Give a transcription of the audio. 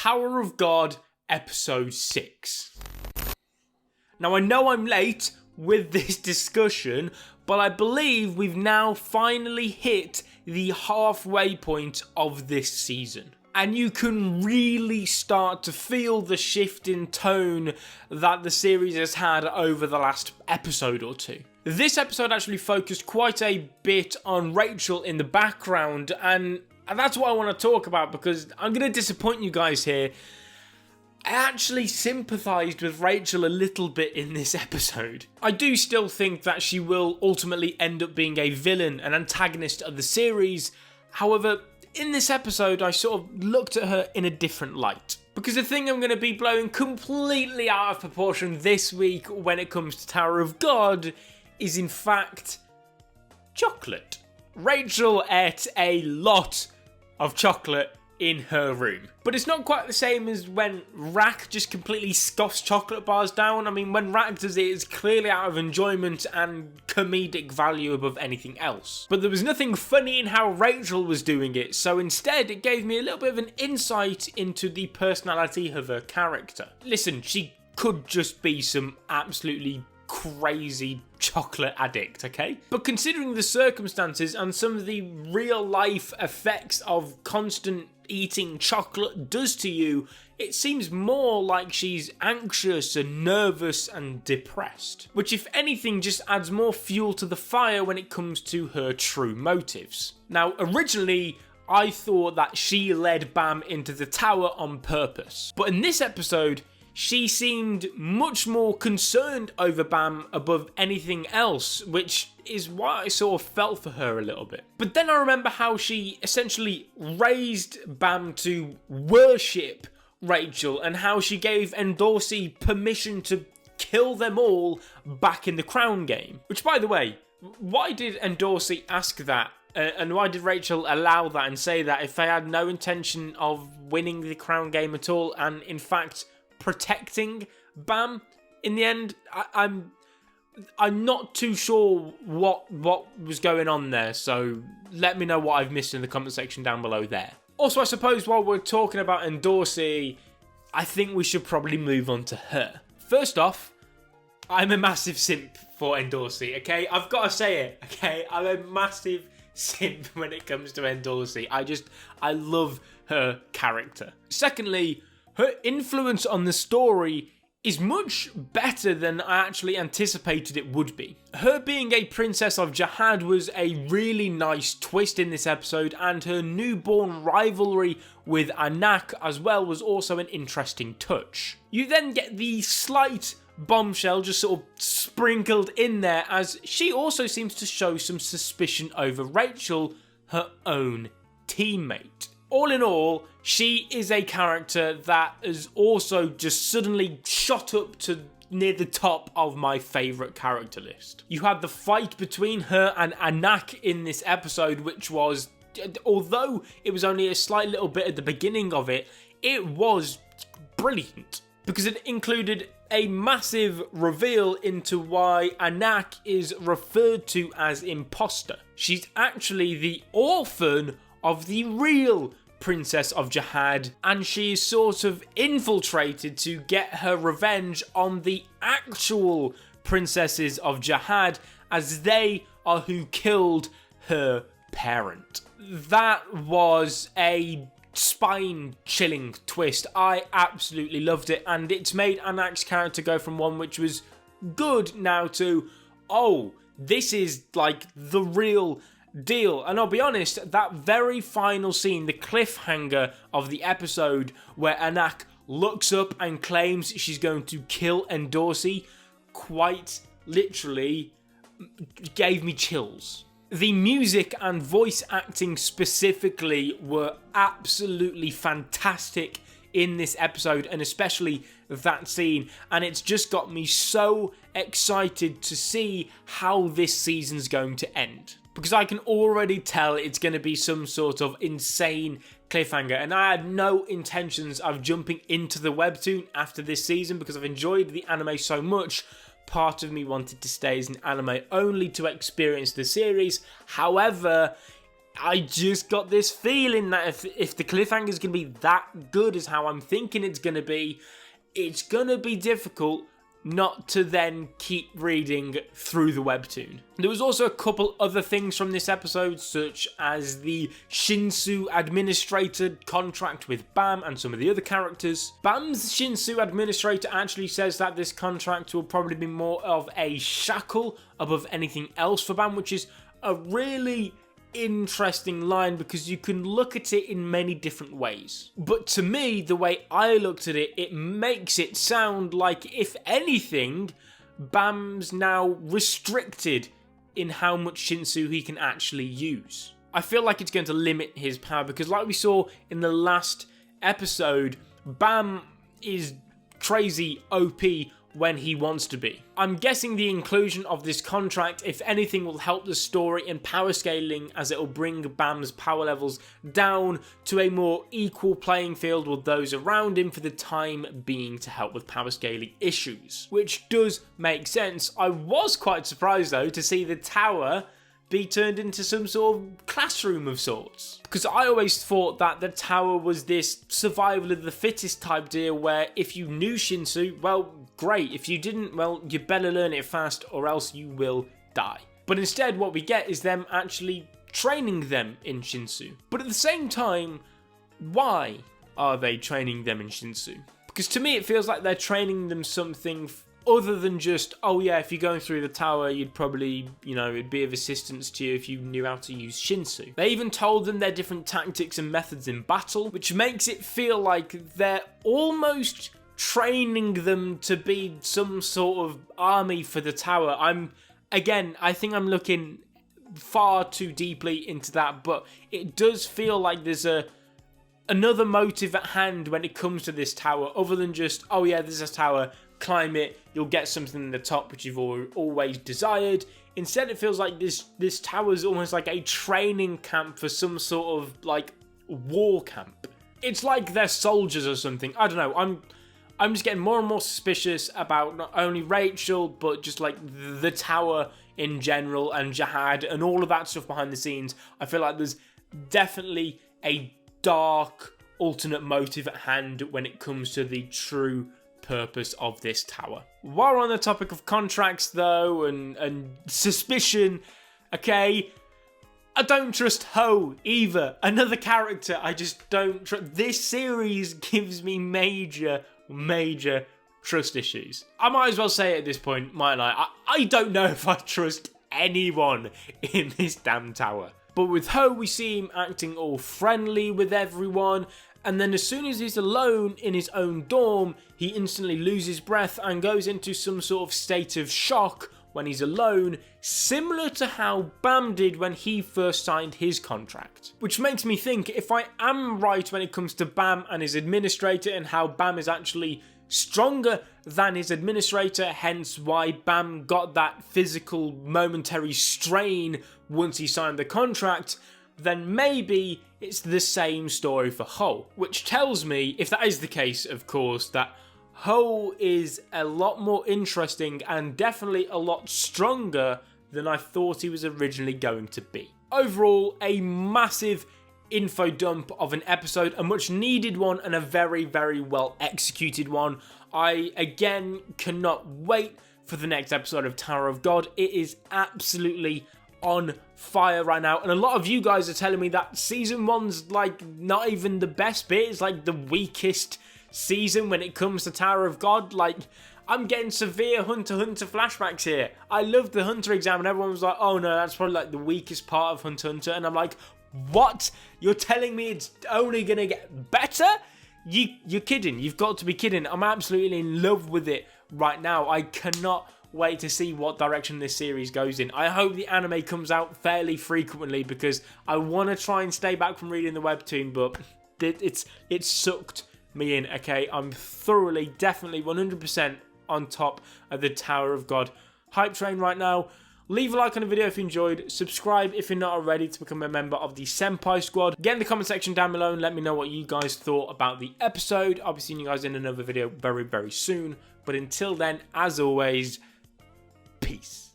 Tower of God Episode 6. Now I know I'm late with this discussion, but I believe we've now finally hit the halfway point of this season. And you can really start to feel the shift in tone that the series has had over the last episode or two. This episode actually focused quite a bit on Rachel in the background, and that's what I want to talk about because I'm going to disappoint you guys here. I actually sympathised with Rachel a little bit in this episode. I do still think that she will ultimately end up being a villain, an antagonist of the series. However, in this episode, I sort of looked at her in a different light. Because the thing I'm going to be blowing completely out of proportion this week when it comes to Tower of God is in fact chocolate. Rachel ate a lot of chocolate in her room. But it's not quite the same as when Rak just completely scoffs chocolate bars down. I mean, when Rak does it, it's clearly out of enjoyment and comedic value above anything else. But there was nothing funny in how Rachel was doing it, so instead it gave me a little bit of an insight into the personality of her character. Listen, she could just be some absolutely crazy chocolate addict, okay? But considering the circumstances and some of the real life effects of constant eating chocolate does to you, it seems more like she's anxious and nervous and depressed. Which, if anything, just adds more fuel to the fire when it comes to her true motives. Now, originally, I thought that she led Bam into the tower on purpose. But in this episode, she seemed much more concerned over Bam above anything else, which is why I sort of felt for her a little bit. But then I remember how she essentially raised Bam to worship Rachel and how she gave Endorsey permission to kill them all back in the crown game. Which, by the way, why did Endorsey ask that? And why did Rachel allow that and say that if they had no intention of winning the crown game at all and in fact protecting Bam in the end? I'm not too sure what was going on there, so let me know what I've missed in the comment section down below there. Also, I suppose while we're talking about Endorsey, I think we should probably move on to her. First off, I'm a massive simp for Endorsey, okay? I've got to say it, okay? I'm a massive simp when it comes to Endorsey. I love her character. Secondly, her influence on the story is much better than I actually anticipated it would be. Her being a princess of Jahad was a really nice twist in this episode, and her newborn rivalry with Anak as well was also an interesting touch. You then get the slight bombshell just sort of sprinkled in there as she also seems to show some suspicion over Rachel, her own teammate. All in all, she is a character that has also just suddenly shot up to near the top of my favourite character list. You had the fight between her and Anak in this episode, which was, although it was only a slight little bit at the beginning of it, it was brilliant. Because it included a massive reveal into why Anak is referred to as imposter. She's actually the orphan of the real Princess of Jahad, and she is sort of infiltrated to get her revenge on the actual princesses of Jahad, as they are who killed her parent. That was a spine-chilling twist. I absolutely loved it, and it's made Anak's character go from one which was good now to, oh, this is like the real deal. And I'll be honest, that very final scene, the cliffhanger of the episode where Anak looks up and claims she's going to kill Endorsey, quite literally gave me chills. The music and voice acting specifically were absolutely fantastic in this episode, and especially that scene, and it's just got me so excited to see how this season's going to end. Because I can already tell it's going to be some sort of insane cliffhanger, and I had no intentions of jumping into the webtoon after this season because I've enjoyed the anime so much. Part of me wanted to stay as an anime only to experience the series. However, I just got this feeling that if the cliffhanger is going to be that good as how I'm thinking it's going to be difficult not to then keep reading through the webtoon. There was also a couple other things from this episode, such as the Shinsu administrator contract with Bam and some of the other characters. Bam's Shinsu administrator actually says that this contract will probably be more of a shackle above anything else for Bam, which is a really interesting line because you can look at it in many different ways. But to me, the way I looked at it, it makes it sound like, if anything, Bam's now restricted in how much Shinsu he can actually use. I feel like it's going to limit his power because, like we saw in the last episode, Bam is crazy OP when he wants to be. I'm guessing the inclusion of this contract, if anything, will help the story in power scaling, as it will bring Bam's power levels down to a more equal playing field with those around him for the time being, to help with power scaling issues, which does make sense. I was quite surprised though to see the tower be turned into some sort of classroom of sorts, because I always thought that the tower was this survival of the fittest type deal where if you knew Shinsu, well, great. If you didn't, well, you better learn it fast or else you will die. But instead what we get is them actually training them in Shinsu. But at the same time, why are they training them in Shinsu? Because to me it feels like they're training them something other than just, oh yeah, if you're going through the tower, you'd probably, it'd be of assistance to you if you knew how to use Shinsu. They even told them their different tactics and methods in battle, which makes it feel like they're almost training them to be some sort of army for the tower. I think I'm looking far too deeply into that, but it does feel like there's another motive at hand when it comes to this tower, other than just, oh yeah, there's a tower, climb it, you'll get something in the top which you've always desired. Instead, it feels like this tower is almost like a training camp for some sort of like war camp. It's like they're soldiers or something. I don't know. I'm just getting more and more suspicious about not only Rachel, but just like the tower in general and Jihad and all of that stuff behind the scenes. I feel like there's definitely a dark alternate motive at hand when it comes to the true purpose of this tower. While we're on the topic of contracts though and suspicion, okay, I don't trust Ho either. Another character I just don't trust. This series gives me major trust issues. I might as well say it at this point, mightn't I? I don't know if I trust anyone in this damn tower. But with Ho, we see him acting all friendly with everyone, and then as soon as he's alone in his own dorm, he instantly loses breath and goes into some sort of state of shock when he's alone, similar to how Bam did when he first signed his contract. Which makes me think, if I am right when it comes to Bam and his administrator and how Bam is actually stronger than his administrator, hence why Bam got that physical momentary strain once he signed the contract, then maybe it's the same story for Ho. Which tells me, if that is the case, of course, that Ho is a lot more interesting and definitely a lot stronger than I thought he was originally going to be. Overall, a massive info dump of an episode, a much needed one and a very well executed one. I again cannot wait for the next episode of Tower of God. It is absolutely on fire right now, and a lot of you guys are telling me that season 1's like not even the best bit, it's like the weakest season when it comes to Tower of God. Like, I'm getting severe Hunter x Hunter flashbacks here. I loved the Hunter exam and everyone was like, oh no, that's probably like the weakest part of Hunter x Hunter, and I'm like, what? You're telling me it's only gonna get better? You're kidding. You've got to be kidding. I'm absolutely in love with it right now. I cannot wait to see what direction this series goes in. I hope the anime comes out fairly frequently because I want to try and stay back from reading the webtoon, but it sucked me in, okay? I'm thoroughly, definitely 100% on top of the Tower of God hype train right now. Leave a like on the video if you enjoyed. Subscribe if you're not already to become a member of the Senpai Squad. Get in the comment section down below and let me know what you guys thought about the episode. I'll be seeing you guys in another video very soon. But until then, as always, peace.